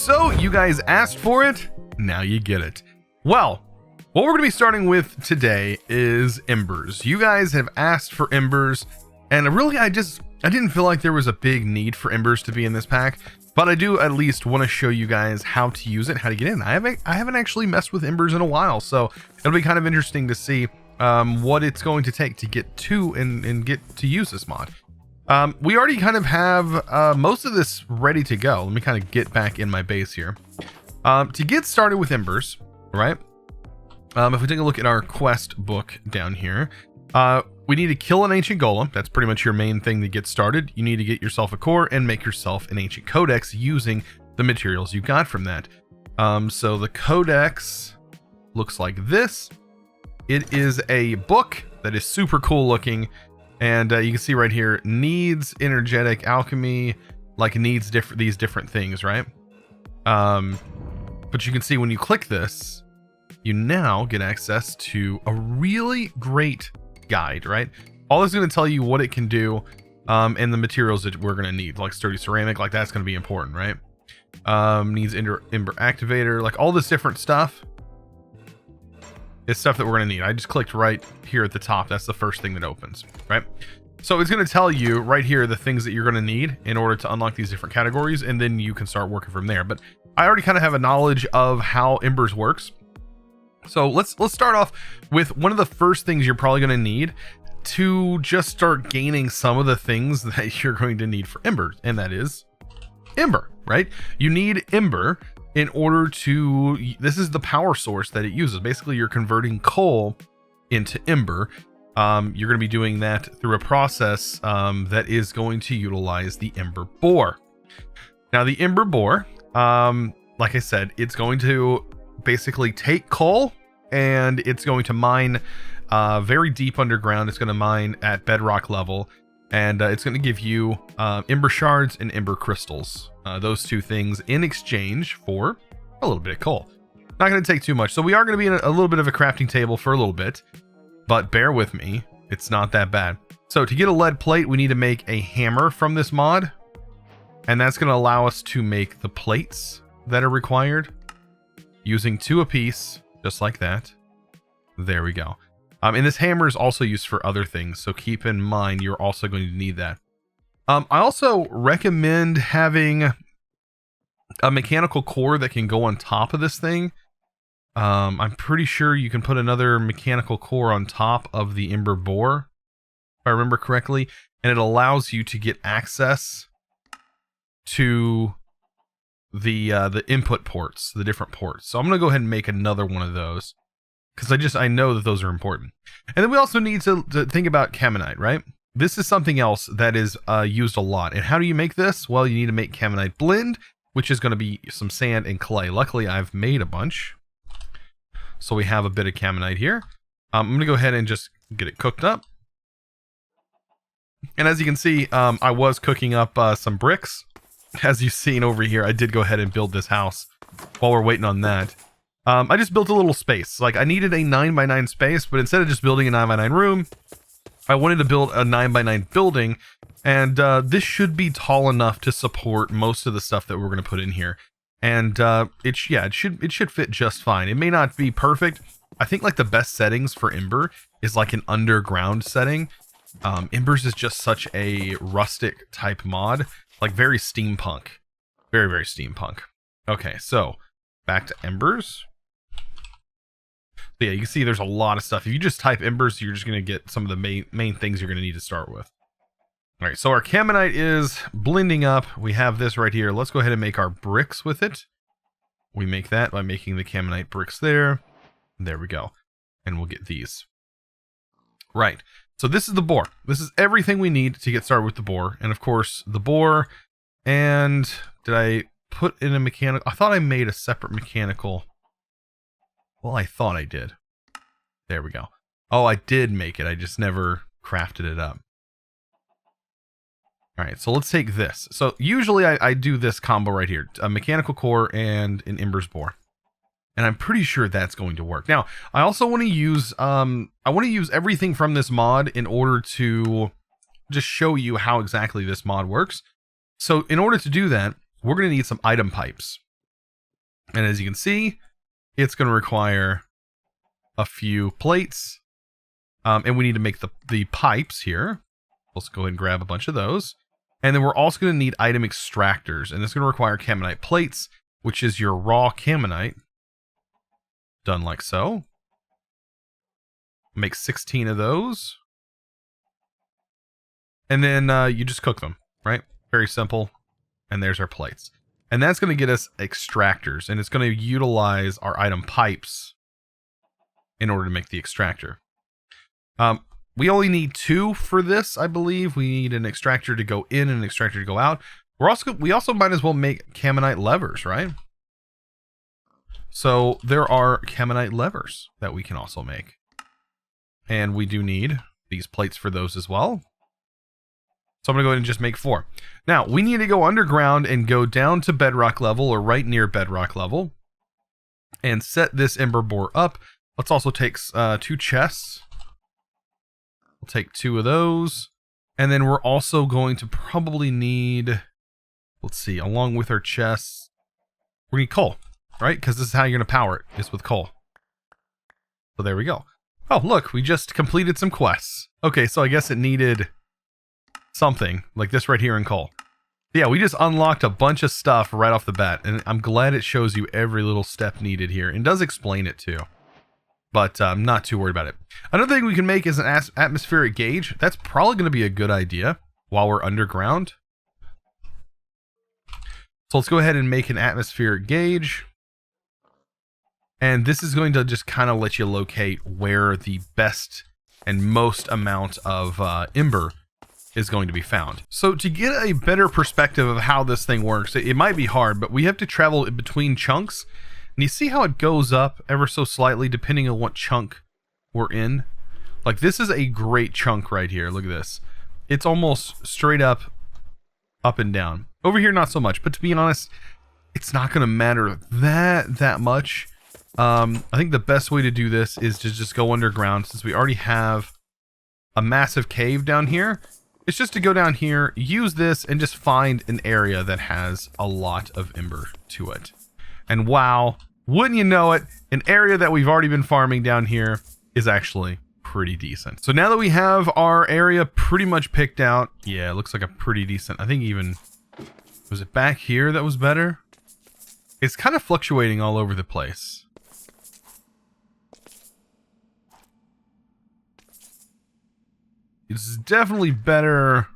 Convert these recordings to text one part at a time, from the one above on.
So you guys asked for it, now you get it. Well, what we're going to be starting with today is embers. You guys have asked for embers, and really I didn't feel like there was a big need for embers to be in this pack, but I do at least want to show you guys how to use it, how to get in. I haven't actually messed with embers in a while, so it'll be kind of interesting to see what it's going to take to get to and get to use this mod. We already kind of have most of this ready to go. Let me kind of get back in my base here. To get started with embers, right? If we take a look at our quest book down here, we need to kill an ancient golem. That's pretty much your main thing to get started. You need to get yourself a core and make yourself an ancient codex using the materials you got from that. So the codex looks like this. It is a book that is super cool looking. And you can see right here, needs energetic alchemy, like needs these different things, right? But you can see when you click this, you now get access to a really great guide, right? All this is going to tell you what it can do, and the materials that we're going to need, like sturdy ceramic, like that's going to be important, right? Needs Ember Activator, like all this different stuff. It's stuff that we're going to need. I just clicked right here at the top. That's the first thing that opens, right? So it's going to tell you right here the things that you're going to need in order to unlock these different categories, and then you can start working from there. But I already kind of have a knowledge of how embers works. So let's start off with one of the first things you're probably going to need to just start gaining some of the things that you're going to need for embers, and that is ember, right? You need ember in order to, this is the power source that it uses. Basically, you're converting coal into ember. You're going to be doing that through a process that is going to utilize the Ember Bore. Now, the Ember Bore, like I said, it's going to basically take coal and it's going to mine very deep underground. It's going to mine at bedrock level, and it's going to give you ember shards and ember crystals. Those two things in exchange for a little bit of coal. Not going to take too much. So we are going to be in a little bit of a crafting table for a little bit, but bear with me. It's not that bad. So to get a lead plate, we need to make a hammer from this mod, and that's going to allow us to make the plates that are required using 2 apiece, just like that. There we go. And this hammer is also used for other things, so keep in mind you're also going to need that. I also recommend having a mechanical core that can go on top of this thing. I'm pretty sure you can put another mechanical core on top of the Ember Bore, if I remember correctly, and it allows you to get access to the input ports, the different ports. So I'm going to go ahead and make another one of those, because I know that those are important. And then we also need to think about Caminite, right? This is something else that is used a lot. And how do you make this? Well, you need to make Caminite blend, which is going to be some sand and clay. Luckily, I've made a bunch, so we have a bit of Caminite here. I'm going to go ahead and just get it cooked up. And as you can see, I was cooking up some bricks. As you've seen over here, I did go ahead and build this house while we're waiting on that. I just built a little space. Like, I needed a 9x9 space, but instead of just building a 9x9 room, I wanted to build a 9x9 building, and this should be tall enough to support most of the stuff that we're going to put in here. And it should fit just fine. It may not be perfect. I think like the best settings for Ember is like an underground setting. Embers is just such a rustic type mod, like very steampunk, very, very steampunk. Okay, so back to Embers. So yeah, you can see there's a lot of stuff. If you just type Embers, you're just going to get some of the main things you're going to need to start with. All right, so our Caminite is blending up. We have this right here. Let's go ahead and make our bricks with it. We make that by making the Caminite bricks there. There we go. And we'll get these. Right, so this is the bore. This is everything we need to get started with the bore. And of course, the bore, and did I put in a mechanical? I thought I made a separate mechanical. Well, I thought I did. There we go. Oh, I did make it. I just never crafted it up. All right, so let's take this. So usually I do this combo right here, a mechanical core and an Embers Bore. And I'm pretty sure that's going to work. Now, I also want to use, everything from this mod in order to just show you how exactly this mod works. So in order to do that, we're going to need some item pipes. And as you can see, it's going to require a few plates. And we need to make the pipes here. Let's go ahead and grab a bunch of those. And then we're also going to need item extractors. And it's going to require Caminite plates, which is your raw Caminite. Done like so. Make 16 of those. And then you just cook them, right? Very simple. And there's our plates. And that's going to get us extractors. And it's going to utilize our item pipes in order to make the extractor. We only need 2 for this, I believe. We need an extractor to go in and an extractor to go out. We also might as well make Caminite levers, right? So there are Caminite levers that we can also make. And we do need these plates for those as well. So I'm going to go ahead and just make 4. Now, we need to go underground and go down to bedrock level or right near bedrock level and set this Ember Bore up. Let's also take 2 chests. We'll take 2 of those. And then we're also going to probably need, let's see, along with our chests, we need coal, right? Because this is how you're going to power it, is with coal. So there we go. Oh, look, we just completed some quests. Okay, so I guess it needed something like this right here in coal. Yeah, we just unlocked a bunch of stuff right off the bat, and I'm glad it shows you every little step needed here. And does explain it too, but I'm not too worried about it. Another thing we can make is an atmospheric gauge. That's probably going to be a good idea while we're underground. So let's go ahead and make an atmospheric gauge. And this is going to just kind of let you locate where the best and most amount of ember is going to be found. So to get a better perspective of how this thing works, it might be hard, but we have to travel in between chunks. And you see how it goes up ever so slightly depending on what chunk we're in? Like this is a great chunk right here. Look at this. It's almost straight up and down. Over here, not so much. But to be honest, it's not going to matter that much. I think the best way to do this is to just go underground, since we already have a massive cave down here. It's just to go down here, use this, and just find an area that has a lot of ember to it. And wow, wouldn't you know it, an area that we've already been farming down here is actually pretty decent. So now that we have our area pretty much picked out, yeah, it looks like a pretty decent, I think even, was it back here that was better? It's kind of fluctuating all over the place. It's definitely better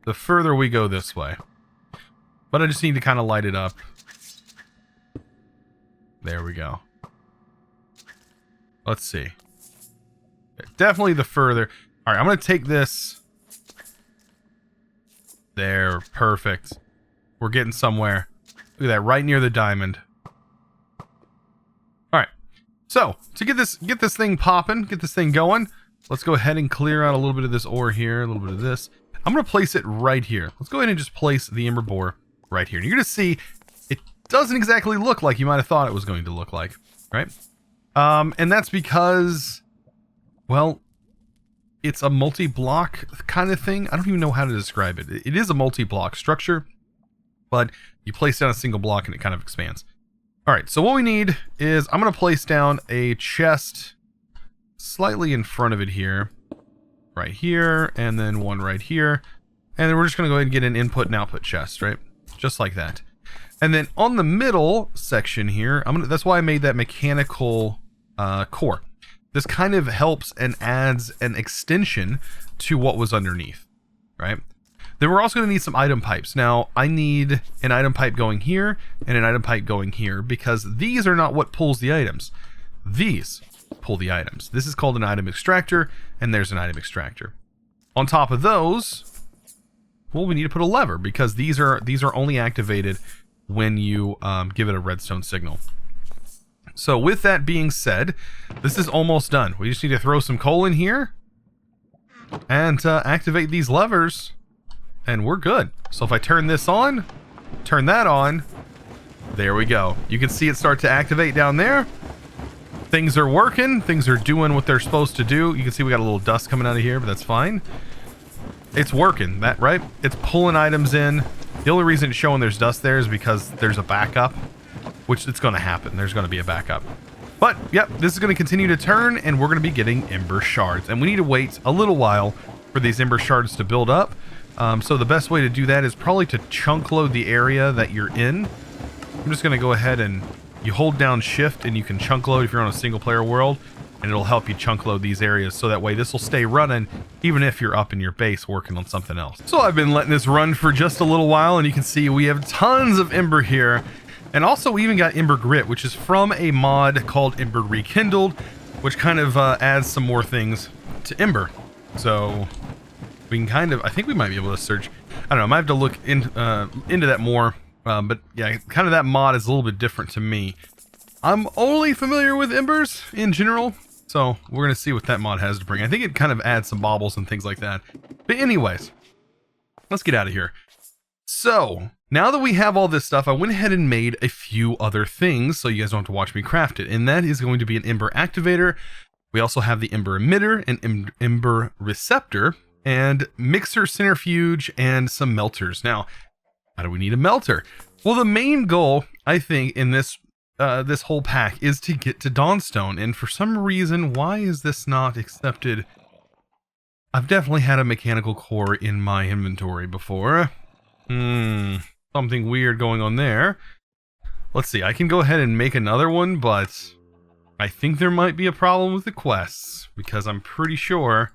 the further we go this way. But I just need to kind of light it up. There we go. Let's see. Definitely the further. Alright, I'm going to take this. There, perfect. We're getting somewhere. Look at that, right near the diamond. Alright, so to get this thing popping, get this thing going, let's go ahead and clear out a little bit of this ore here, a little bit of this. I'm going to place it right here. Let's go ahead and just place the Ember Bore right here. And you're going to see it doesn't exactly look like you might have thought it was going to look like, right? And that's because, well, it's a multi-block kind of thing. I don't even know how to describe it. It is a multi-block structure, but you place down a single block and it kind of expands. All right, so what we need is I'm going to place down a chest slightly in front of it here, right here, and then one right here. And then we're just going to go ahead and get an input and output chest, right? Just like that. And then on the middle section here, that's why I made that mechanical core. This kind of helps and adds an extension to what was underneath, right? Then we're also going to need some item pipes. Now, I need an item pipe going here and an item pipe going here because these are not what pulls the items. These pull the items. This is called an item extractor, and there's an item extractor. On top of those, well, we need to put a lever because these are only activated when you give it a redstone signal. So with that being said, this is almost done. We just need to throw some coal in here and activate these levers, and we're good. So if I turn this on, turn that on, there we go. You can see it start to activate down there. Things are working. Things are doing what they're supposed to do. You can see we got a little dust coming out of here, but that's fine. It's working, that right? It's pulling items in. The only reason it's showing there's dust there is because there's a backup. which it's going to happen. There's going to be a backup. But, yep, this is going to continue to turn, and we're going to be getting Ember Shards. And we need to wait a little while for these Ember Shards to build up. So the best way to do that is probably to chunk load the area that you're in. I'm just going to go ahead and you hold down Shift, and you can chunk load if you're on a single-player world, and it'll help you chunk load these areas, so that way this will stay running even if you're up in your base working on something else. So I've been letting this run for just a little while, and you can see we have tons of Ember here. And also we even got Ember Grit, which is from a mod called Ember Rekindled, which kind of adds some more things to Ember. So we can kind of, I think we might be able to search, I don't know, I might have to look into that more. But yeah, kind of that mod is a little bit different to me. I'm only familiar with Embers in general, so we're going to see what that mod has to bring. I think it kind of adds some baubles and things like that. But anyways, let's get out of here. So, now that we have all this stuff, I went ahead and made a few other things so you guys don't have to watch me craft it. And that is going to be an Ember Activator. We also have the Ember Emitter, an Ember Receptor, and Mixer Centrifuge, and some melters. Now, how do we need a melter? Well, the main goal, I think, in this this whole pack is to get to Dawnstone. And for some reason, why is this not accepted? I've definitely had a mechanical core in my inventory before. Something weird going on there. Let's see, I can go ahead and make another one, but I think there might be a problem with the quests, because I'm pretty sure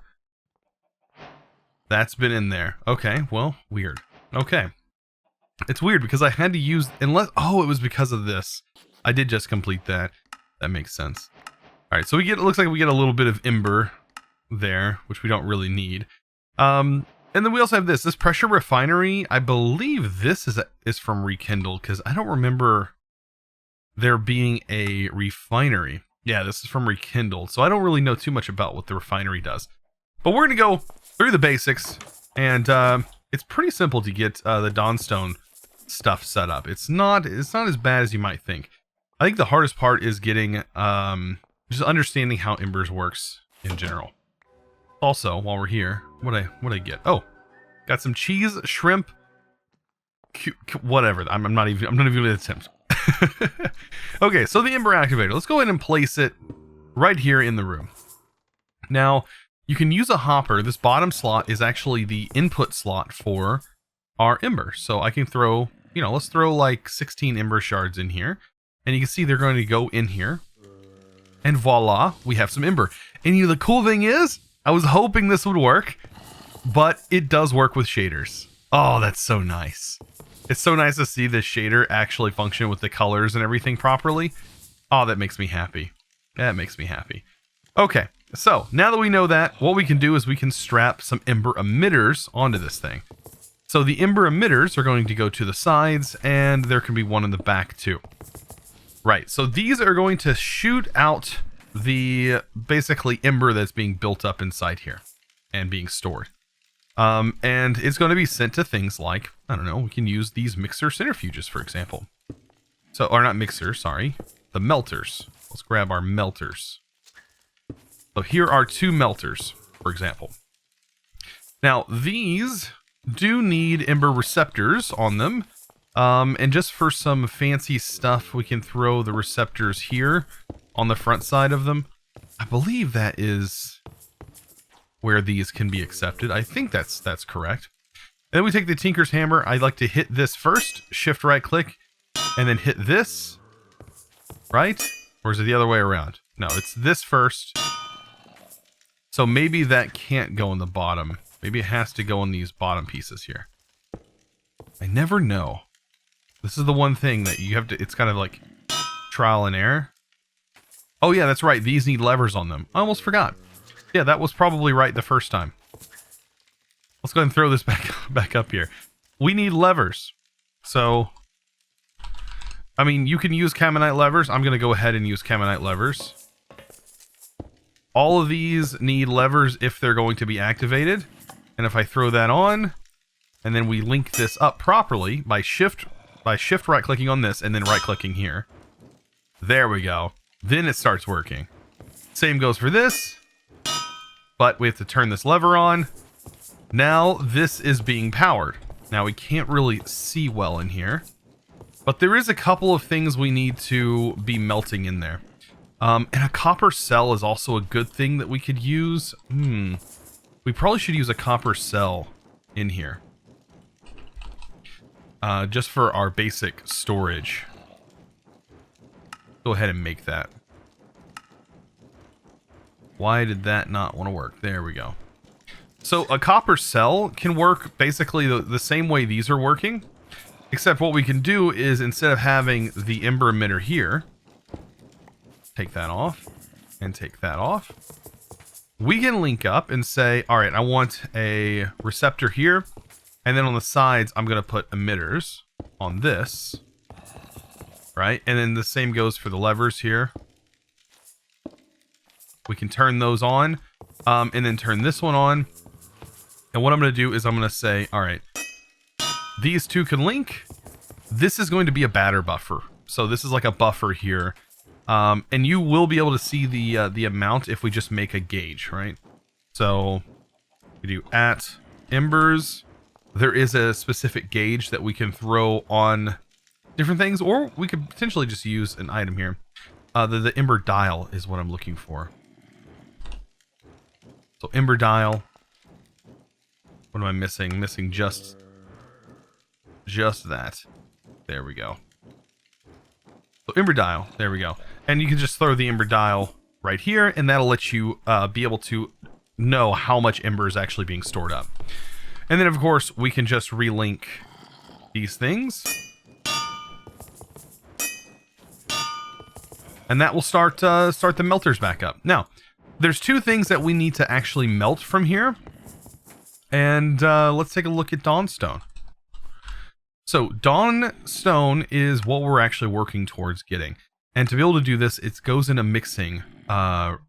that's been in there. Okay, well, weird. Okay. It's weird because I had to use, unless, oh, it was because of this. I did just complete that. That makes sense. Alright, so we get, it looks like we get a little bit of Ember there, which we don't really need. And then we also have this pressure refinery. I believe this is from Rekindled, because I don't remember there being a refinery. Yeah, this is from Rekindled, so I don't really know too much about what the refinery does. But we're going to go through the basics, and it's pretty simple to get the Dawnstone stuff set up. It's not as bad as you might think. I think the hardest part is getting just understanding how Embers works in general. Also, while we're here, what'd I get? Oh, got some cheese, shrimp, whatever. I'm not even going to attempt. Okay, so the Ember Activator. Let's go ahead and place it right here in the room. Now, you can use a hopper. This bottom slot is actually the input slot for our Ember. So I can throw, let's throw like 16 Ember shards in here. And you can see they're going to go in here. And voila, we have some Ember. And the cool thing is, I was hoping this would work, but it does work with shaders. Oh, that's so nice. It's so nice to see this shader actually function with the colors and everything properly. Oh, that makes me happy. That makes me happy. Okay, so now that we know that, what we can do is we can strap some Ember Emitters onto this thing. So the Ember Emitters are going to go to the sides, and there can be one in the back too. Right, so these are going to shoot out the basically Ember that's being built up inside here and being stored. And it's going to be sent to things like, I don't know, we can use these mixer centrifuges, for example. So, or not mixer, sorry, the melters. Let's grab our melters. So here are 2 melters, for example. Now, these do need Ember receptors on them. And just for some fancy stuff, we can throw the receptors here on the front side of them. I believe that is where these can be accepted. I think that's correct. And then we take the Tinker's Hammer. I like to hit this first, shift right click, and then hit this, right? Or is it the other way around? No, it's this first. So maybe that can't go in the bottom. Maybe it has to go in these bottom pieces here. I never know. This is the one thing that you have to, it's kind of like trial and error. Oh yeah, that's right. These need levers on them. I almost forgot. Yeah, that was probably right the first time. Let's go ahead and throw this back up here. We need levers. So, I mean, you can use Caminite levers. I'm going to go ahead and use Caminite levers. All of these need levers if they're going to be activated. And if I throw that on, and then we link this up properly by shift right clicking on this and then right clicking here. There we go. Then it starts working. Same goes for this. But we have to turn this lever on. Now this is being powered. Now we can't really see well in here. But there is a couple of things we need to be melting in there. And a copper cell is also a good thing that we could use. We probably should use a copper cell in here. Just for our basic storage. Go ahead and make that. Why did that not want to work? There we go. So a copper cell can work basically the same way these are working. Except what we can do is, instead of having the Ember Emitter here, take that off and take that off. We can link up and say, all right, I want a receptor here. And then on the sides, I'm going to put emitters on this. Right? And then the same goes for the levers here. We can turn those on, and then turn this one on. And what I'm going to do is I'm going to say, all right, these two can link. This is going to be a batter buffer. So this is like a buffer here. And you will be able to see the amount if we just make a gauge, right? So we do at embers. There is a specific gauge that we can throw on different things, or we could potentially just use an item here. The Ember dial is what I'm looking for. So Ember dial. What am I missing? Missing just that. There we go. So Ember dial. There we go. And you can just throw the Ember dial right here, and that'll let you be able to know how much Ember is actually being stored up. And then, of course, we can just relink these things. And that will start the melters back up. Now, there's two things that we need to actually melt from here. And let's take a look at Dawnstone. So Dawnstone is what we're actually working towards getting. And to be able to do this, it goes in a mixing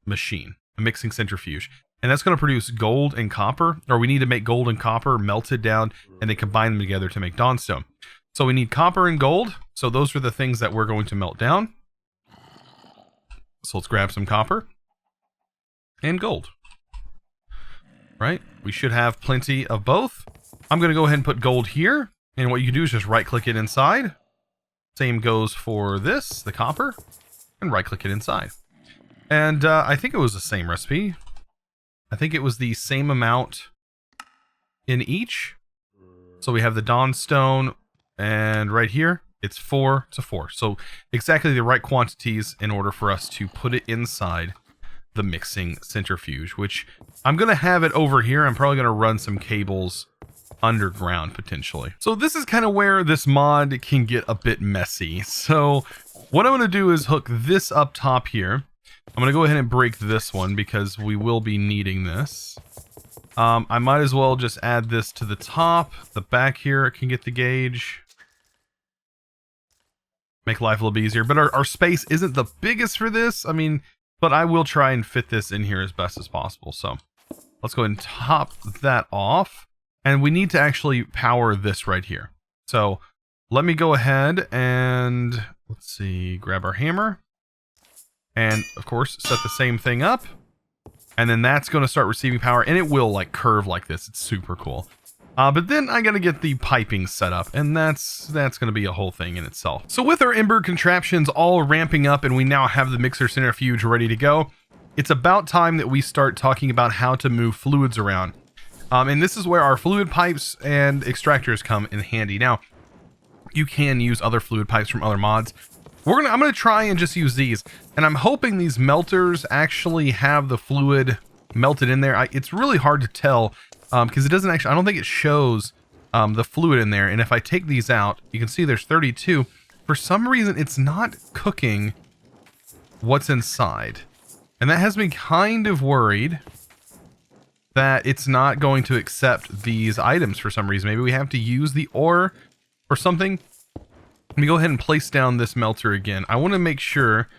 machine, a mixing centrifuge. And that's going to produce gold and copper, or we need to make gold and copper melted down and then combine them together to make Dawnstone. So we need copper and gold. So those are the things that we're going to melt down. So let's grab some copper and gold. Right? We should have plenty of both. I'm going to go ahead and put gold here. And what you can do is just right click it inside. Same goes for this, the copper, and right click it inside. And I think it was the same recipe. I think it was the same amount in each. So we have the Dawnstone, and right here, it's 4 to 4. So exactly the right quantities in order for us to put it inside the mixing centrifuge, which I'm going to have it over here. I'm probably going to run some cables underground potentially. So this is kind of where this mod can get a bit messy. So what I'm going to do is hook this up top here. I'm going to go ahead and break this one because we will be needing this. I might as well just add this to the top. The back here can get the gauge. Make life a little bit easier. But our space isn't the biggest for this. I mean, but I will try and fit this in here as best as possible. So let's go ahead and top that off. And we need to actually power this right here. So let me go ahead and, let's see, grab our hammer. And, of course, set the same thing up. And then that's going to start receiving power. And it will, like, curve like this. It's super cool. But then I got to get the piping set up. And that's going to be a whole thing in itself. So with our Ember contraptions all ramping up and we now have the mixer centrifuge ready to go, it's about time that we start talking about how to move fluids around. And this is where our fluid pipes and extractors come in handy. Now, you can use other fluid pipes from other mods. I'm gonna try and just use these, and I'm hoping these melters actually have the fluid melted in there. It's really hard to tell because it doesn't actually. I don't think it shows the fluid in there. And if I take these out, you can see there's 32. For some reason, it's not cooking what's inside, and that has me kind of worried that it's not going to accept these items for some reason. Maybe we have to use the ore or something. Let me go ahead and place down this melter again. I want to make sure,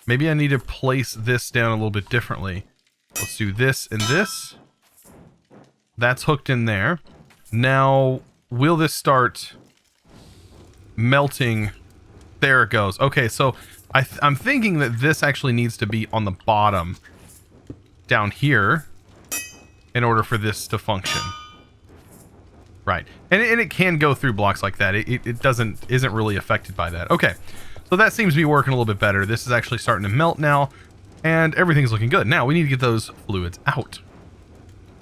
maybe I need to place this down a little bit differently. Let's do this and this. That's hooked in there. Now, will this start melting? There it goes. Okay, so I'm thinking that this actually needs to be on the bottom down here in order for this to function. Right. And it can go through blocks like that. It isn't really affected by that. Okay. So that seems to be working a little bit better. This is actually starting to melt now, and everything's looking good. Now we need to get those fluids out.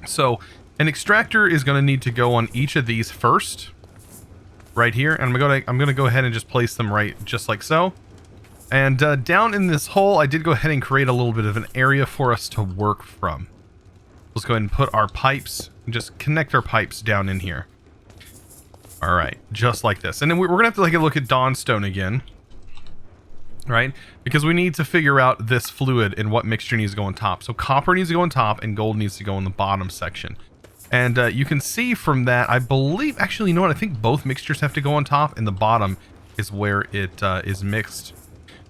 So an extractor is going to need to go on each of these first, right here. And I'm going to go ahead and just place them right just like so. And down in this hole, I did go ahead and create a little bit of an area for us to work from. Let's go ahead and put our pipes and just connect our pipes down in here. All right, just like this. And then we're going to have to take a look at Dawnstone again, right? Because we need to figure out this fluid and what mixture needs to go on top. So copper needs to go on top and gold needs to go in the bottom section. And you can see from that, I believe, actually, you know what? I think both mixtures have to go on top, and the bottom is where it is mixed.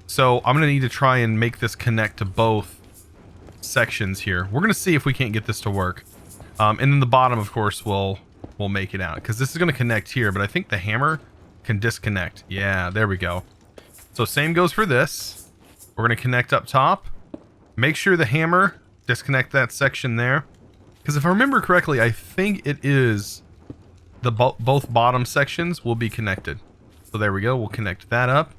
So I'm going to need to try and make this connect to both sections here. We're going to see if we can't get this to work. And then the bottom, of course, will make it out, because this is going to connect here, but I think the hammer can disconnect. Yeah, there we go. So same goes for this. We're going to connect up top. Make sure the hammer disconnect that section there. Because if I remember correctly, I think it is the both bottom sections will be connected. So there we go. We'll connect that up.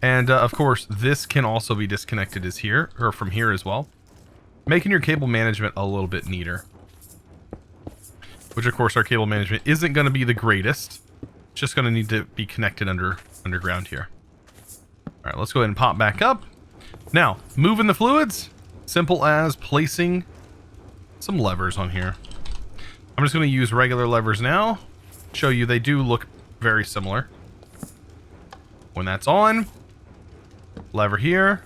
And of course, this can also be disconnected as here, or from here as well. Making your cable management a little bit neater. Which of course our cable management isn't going to be the greatest. It's just going to need to be connected underground here. Alright, let's go ahead and pop back up. Now, moving the fluids. Simple as placing some levers on here. I'm just going to use regular levers now. Show you they do look very similar. When that's on, lever here,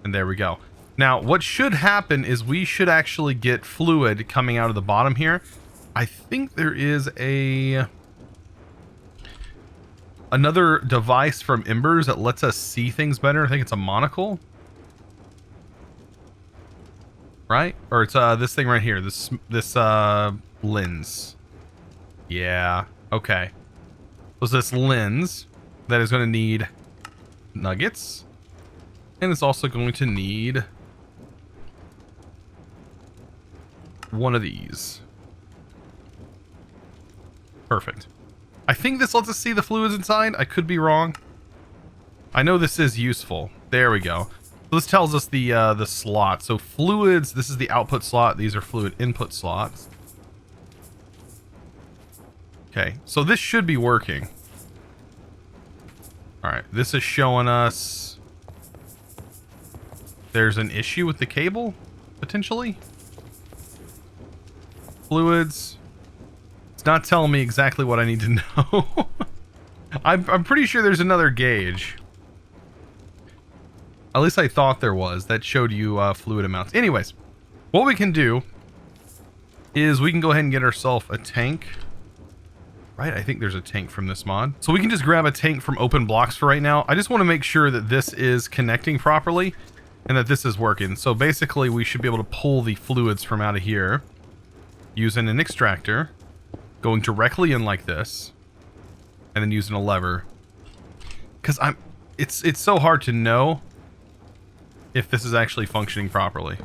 and there we go. Now, what should happen is we should actually get fluid coming out of the bottom here. I think there is another device from Embers that lets us see things better. I think it's a monocle. Right? Or it's this thing right here. This lens. Yeah. Okay. So it's this lens that is going to need nuggets. And it's also going to need one of these. Perfect. I think this lets us see the fluids inside. I could be wrong. I know this is useful. There we go. So this tells us the slot. So fluids, this is the output slot. These are fluid input slots. Okay, so this should be working. All right, this is showing us there's an issue with the cable, potentially. Fluids. It's not telling me exactly what I need to know. I'm pretty sure there's another gauge. At least I thought there was. That showed you fluid amounts. Anyways, what we can do is we can go ahead and get ourselves a tank. Right, I think there's a tank from this mod. So we can just grab a tank from open blocks for right now. I just want to make sure that this is connecting properly and that this is working. So basically we should be able to pull the fluids from out of here using an extractor, going directly in like this, and then using a lever. Because it's so hard to know if this is actually functioning properly.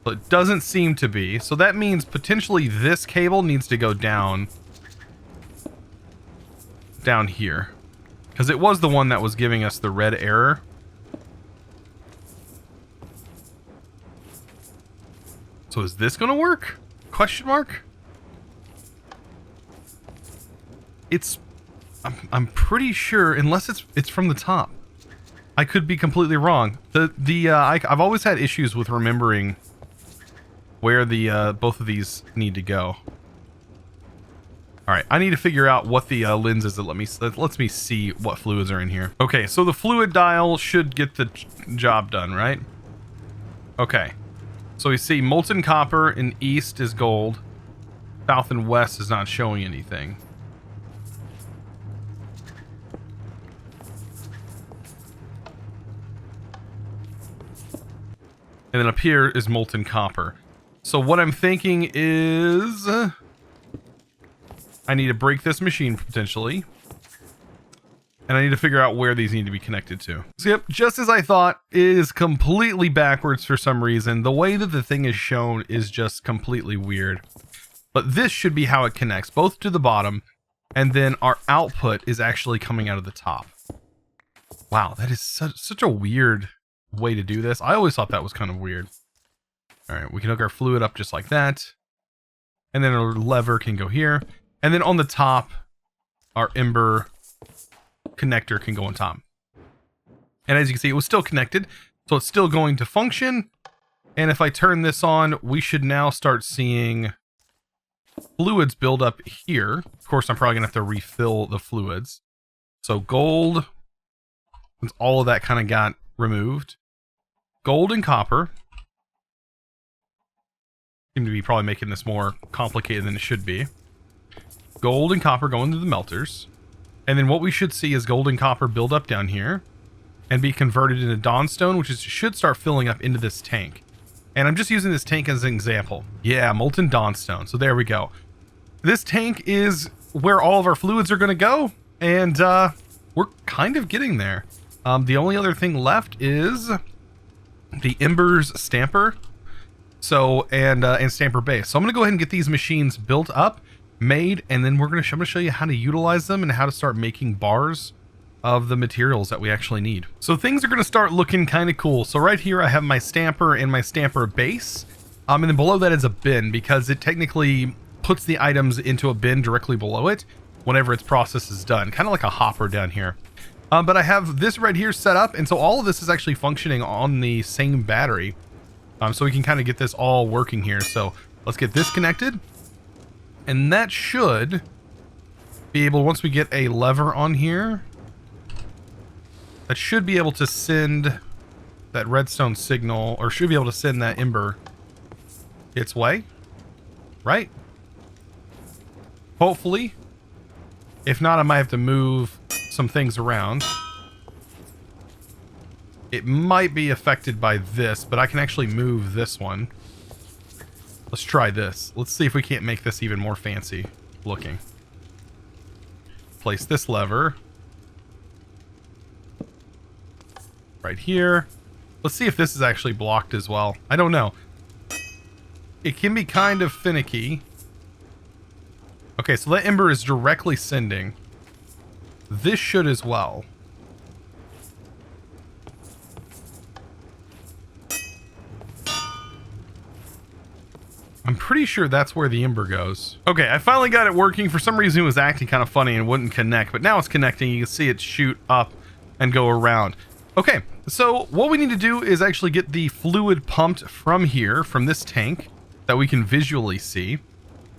But it doesn't seem to be. So that means potentially this cable needs to go down here. Because it was the one that was giving us the red error. So is this going to work? Question mark? I'm pretty sure, unless it's from the top. I could be completely wrong. I've always had issues with remembering where the both of these need to go. All right, I need to figure out what the lens is that lets me see what fluids are in here. Okay, so the fluid dial should get the job done, right? Okay, so we see molten copper in east is gold, south and west is not showing anything. And then up here is molten copper. So what I'm thinking is I need to break this machine potentially. And I need to figure out where these need to be connected to. So yep, just as I thought, it is completely backwards for some reason. The way that the thing is shown is just completely weird. But this should be how it connects, both to the bottom, and then our output is actually coming out of the top. Wow, that is such a weird way to do this. I always thought that was kind of weird. All right, we can hook our fluid up just like that. And then our lever can go here. And then on the top, our Ember connector can go on top. And as you can see, it was still connected. So it's still going to function. And if I turn this on, we should now start seeing fluids build up here. Of course, I'm probably going to have to refill the fluids. So gold, since all of that kind of got removed. Gold and copper. Seem to be probably making this more complicated than it should be. Gold and copper go into the melters. And then what we should see is gold and copper build up down here and be converted into Dawnstone, which should start filling up into this tank. And I'm just using this tank as an example. Yeah, Molten Dawnstone. So there we go. This tank is where all of our fluids are going to go. And we're kind of getting there. The only other thing left is the Embers Stamper. So, and Stamper Base. So I'm going to go ahead and get these machines built up, made, and then I'm going to show you how to utilize them and how to start making bars of the materials that we actually need. So things are going to start looking kind of cool. So right here I have my stamper and my stamper base. And then below that is a bin, because it technically puts the items into a bin directly below it whenever its process is done. Kind of like a hopper down here. But I have this right here set up, and so all of this is actually functioning on the same battery. So we can kind of get this all working here. So let's get this connected. And that should be able, once we get a lever on here, that should be able to send that redstone signal, or should be able to send that ember its way, right? Hopefully. If not, I might have to move some things around. It might be affected by this, but I can actually move this one. Let's try this. Let's see if we can't make this even more fancy looking. Place this lever right here. Let's see if this is actually blocked as well. I don't know. It can be kind of finicky. Okay, so that ember is directly sending. This should as well. I'm pretty sure that's where the ember goes. Okay, I finally got it working. For some reason it was acting kind of funny and wouldn't connect, but now it's connecting. You can see it shoot up and go around. Okay, so what we need to do is actually get the fluid pumped from here, from this tank that we can visually see,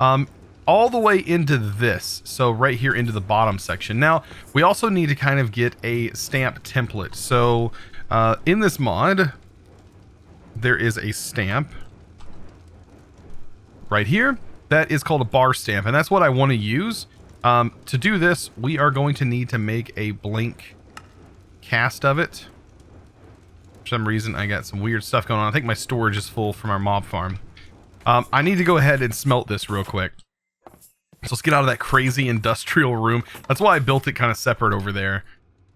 all the way into this. So right here into the bottom section. Now, we also need to kind of get a stamp template. So in this mod, there is a stamp right here that is called a bar stamp, and that's what I want to use. To do this, we are going to need to make a blank cast of it. For some reason, I got some weird stuff going on. I think my storage is full from our mob farm. I need to go ahead and smelt this real quick. So let's get out of that crazy industrial room. That's why I built it kind of separate over there,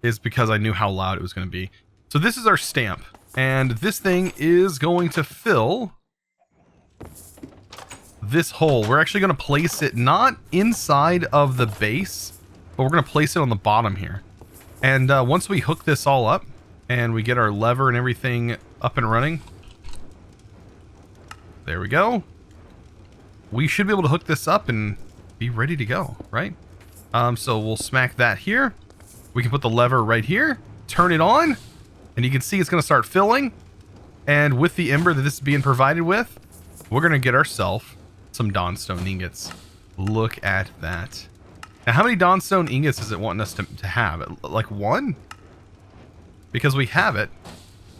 is because I knew how loud it was going to be. So this is our stamp, and this thing is going to fill this hole. We're actually going to place it not inside of the base, but we're going to place it on the bottom here. And once we hook this all up and we get our lever and everything up and running, there we go. We should be able to hook this up and be ready to go, right? So we'll smack that here. We can put the lever right here, turn it on, and you can see it's going to start filling. And with the ember that this is being provided with, we're going to get ourselves some Dawnstone ingots. Look at that. Now, how many Dawnstone ingots is it wanting us to have? Like one? Because we have it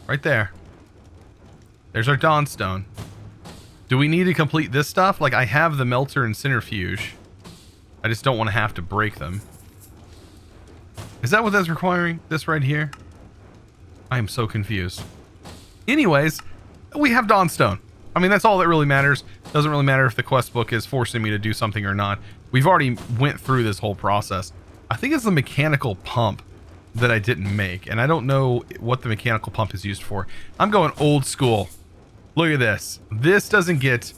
right there. There's our Dawnstone. Do we need to complete this stuff? Like, I have the melter and centrifuge. I just don't want to have to break them. Is that what that's requiring? This right here? I am so confused. Anyways, we have Dawnstone. I mean, that's all that really matters. Doesn't really matter if the quest book is forcing me to do something or not. We've already went through this whole process. I think it's the mechanical pump that I didn't make, and I don't know what the mechanical pump is used for. I'm going old school. Look at this. This doesn't get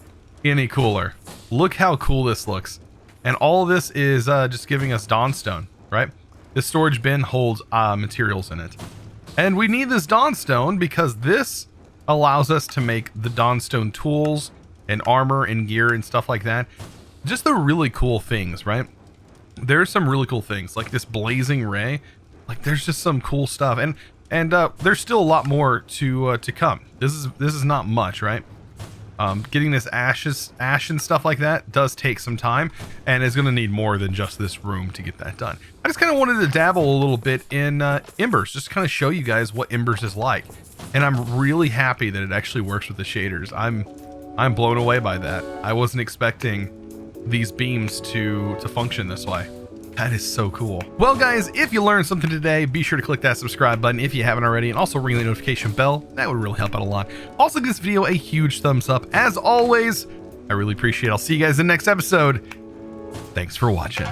any cooler. Look how cool this looks. And all of this is just giving us Dawnstone, right? This storage bin holds materials in it. And we need this Dawnstone because this allows us to make the Dawnstone tools and armor and gear and stuff like that. Just the really cool things, right? There's some really cool things like this blazing ray. Like there's just some cool stuff. And there's still a lot more to come. This is not much, right? Getting this ash and stuff like that does take some time and is going to need more than just this room to get that done. I just kind of wanted to dabble a little bit in Embers, just kind of show you guys what Embers is like. And I'm really happy that it actually works with the shaders. I'm blown away by that. I wasn't expecting these beams to function this way. That is so cool. Well, guys, if you learned something today, be sure to click that subscribe button if you haven't already, and also ring the notification bell. That would really help out a lot. Also, give this video a huge thumbs up. As always, I really appreciate it. I'll see you guys in the next episode. Thanks for watching.